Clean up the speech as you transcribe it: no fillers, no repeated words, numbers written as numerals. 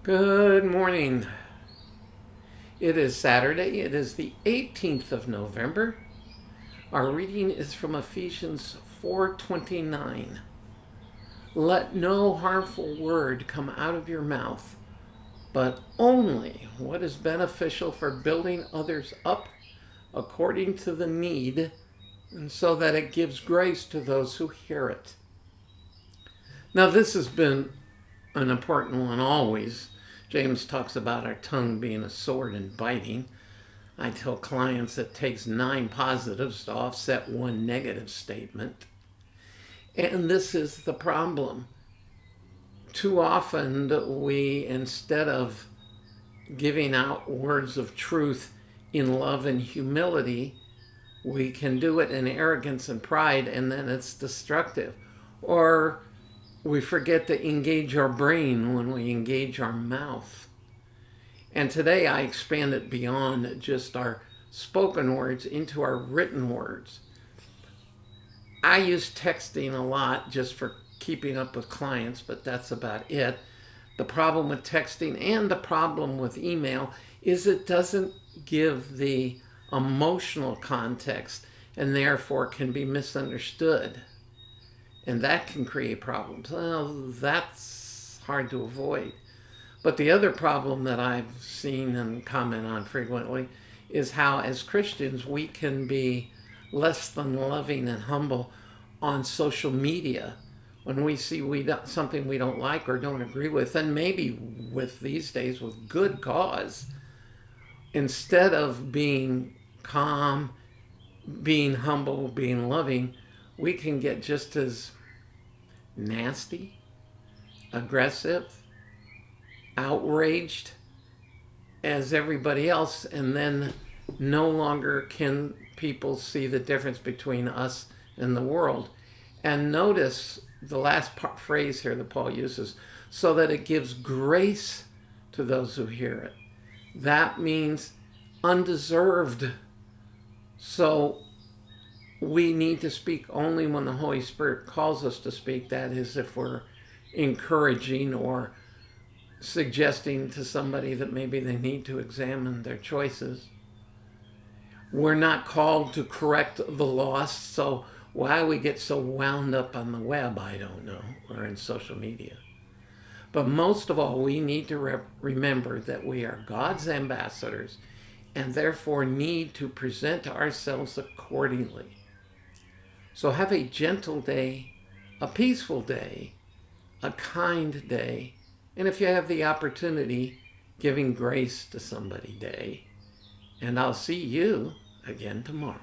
Good morning. It is Saturday. It is the 18th of November. Our reading is from Ephesians 4:29. Let no harmful word come out of your mouth, but only what is beneficial for building others up according to the need, and so that it gives grace to those who hear it. Now, this has been an important one always. James talks about our tongue being a sword and biting. I tell clients it takes 9 positives to offset one negative statement. And this is the problem. Too often we, instead of giving out words of truth in love and humility, we can do it in arrogance and pride, and then it's destructive. Or we forget to engage our brain when we engage our mouth. And today I expand it beyond just our spoken words into our written words. I use texting a lot just for keeping up with clients, but that's about it. The problem with texting and the problem with email is it doesn't give the emotional context and therefore can be misunderstood. And that can create problems. Well, that's hard to avoid. But the other problem that I've seen and comment on frequently is how, as Christians, we can be less than loving and humble on social media when we see something we don't like or don't agree with, and maybe with these days with good cause. Instead of being calm, being humble, being loving, we can get just as nasty, aggressive, outraged as everybody else, and then no longer can people see the difference between us and the world. And notice the last phrase here that Paul uses, so that it gives grace to those who hear it. That means undeserved. So we need to speak only when the Holy Spirit calls us to speak. That is, if we're encouraging or suggesting to somebody that maybe they need to examine their choices. We're not called to correct the lost, so why we get so wound up on the web, I don't know, or in social media. But most of all, we need to remember that we are God's ambassadors and therefore need to present ourselves accordingly. So have a gentle day, a peaceful day, a kind day, and if you have the opportunity, giving grace to somebody day. And I'll see you again tomorrow.